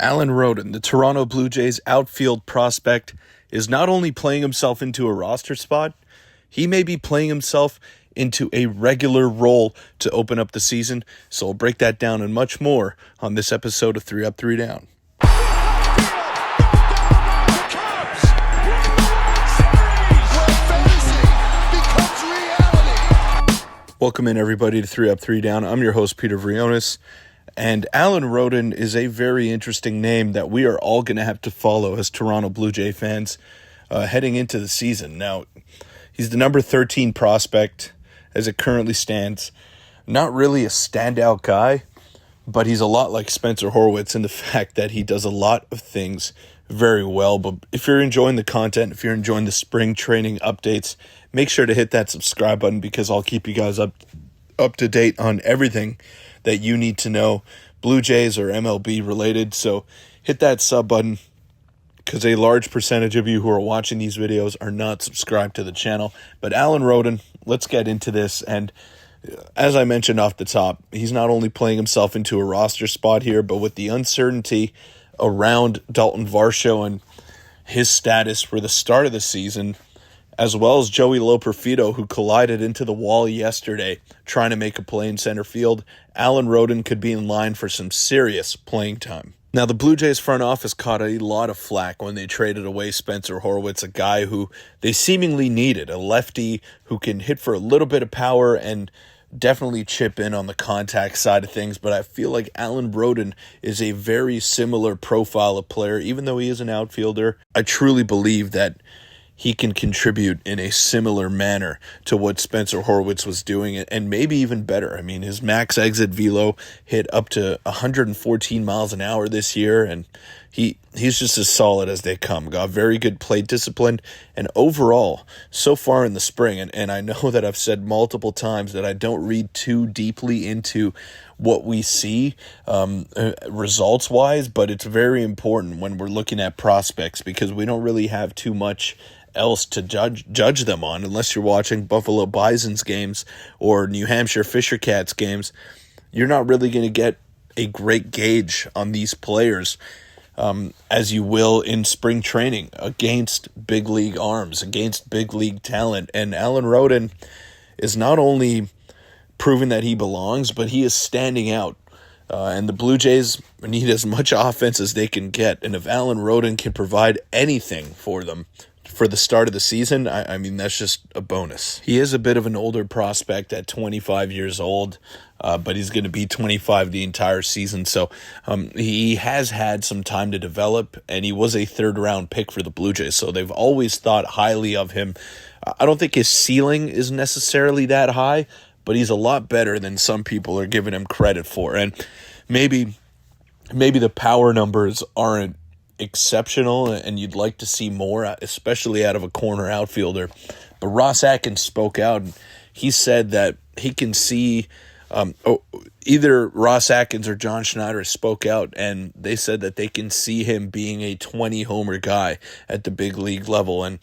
Alan Roden, the Toronto Blue Jays outfield prospect, is not only playing himself into a roster spot, he may be playing himself into a regular role to open up the season. So we'll break that down and much more on this episode of 3 Up, 3 Down. Welcome in, everybody, to 3 Up, 3 Down. I'm your host, Peter Vrionis, and Alan Roden is a very interesting name that we are all going to have to follow as Toronto Blue Jay fans heading into the season. Now, he's the number 13 prospect as it currently stands. Not really a standout guy, but he's a lot like Spencer Horwitz in the fact that he does a lot of things very well. But if you're enjoying the content, if you're enjoying the spring training updates, make sure to hit that subscribe button because I'll keep you guys up to date on everything that you need to know, Blue Jays or MLB related. So hit that sub button because a large percentage of you who are watching these videos are not subscribed to the channel. But Alan Roden, let's get into this. And as I mentioned off the top, he's not only playing himself into a roster spot here, but with the uncertainty around Dalton Varsho and his status for the start of the season, as well as Joey Loperfido, who collided into the wall yesterday trying to make a play in center field, Alan Roden could be in line for some serious playing time. Now, the Blue Jays front office caught a lot of flack when they traded away Spencer Horwitz, a guy who they seemingly needed, a lefty who can hit for a little bit of power and definitely chip in on the contact side of things. But I feel like Alan Roden is a very similar profile of player, even though he is an outfielder. I truly believe that he can contribute in a similar manner to what Spencer Horwitz was doing, and maybe even better. I mean, his max exit velo hit up to 114 miles an hour this year, and he's just as solid as they come. Got very good plate discipline, and overall, so far in the spring, and I know that I've said multiple times that I don't read too deeply into what we see results-wise, but it's very important when we're looking at prospects because we don't really have too much else to judge them on unless you're watching Buffalo Bison's games or New Hampshire Fisher Cats games. You're not really going to get a great gauge on these players as you will in spring training against big league arms, against big league talent. And Alan Roden is not only proving that he belongs, but he is standing out. And the Blue Jays need as much offense as they can get. And if Alan Roden can provide anything for them for the start of the season, I mean, that's just a bonus. He is a bit of an older prospect at 25 years old, but he's going to be 25 the entire season. So he has had some time to develop, and he was a third-round pick for the Blue Jays. So they've always thought highly of him. I don't think his ceiling is necessarily that high, but he's a lot better than some people are giving him credit for. And maybe the power numbers aren't exceptional and you'd like to see more, especially out of a corner outfielder. But Ross Atkins spoke out and he said that he can see either Ross Atkins or John Schneider spoke out and they said that they can see him being a 20-homer guy at the big league level. And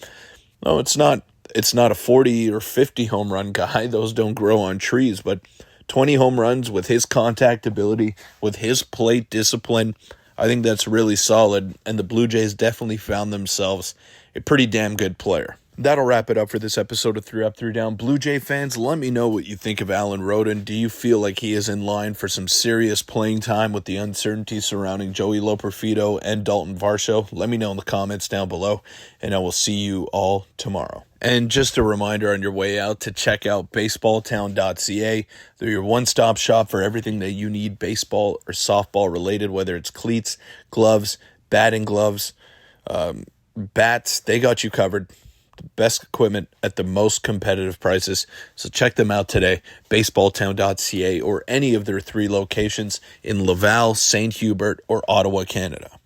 no, it's not a 40 or 50 home run guy. Those don't grow on trees, but 20 home runs with his contact ability, with his plate discipline, I think that's really solid, and the Blue Jays definitely found themselves a pretty damn good player. That'll wrap it up for this episode of 3 Up, 3 Down. Blue Jay fans, let me know what you think of Alan Roden. Do you feel like he is in line for some serious playing time with the uncertainty surrounding Joey Loperfido and Dalton Varsho? Let me know in the comments down below, and I will see you all tomorrow. And just a reminder on your way out to check out baseballtown.ca. They're your one-stop shop for everything that you need baseball or softball related, whether it's cleats, gloves, batting gloves, bats. They got you covered. The best equipment at the most competitive prices. So check them out today, baseballtown.ca, or any of their 3 locations in Laval, St. Hubert, or Ottawa, Canada.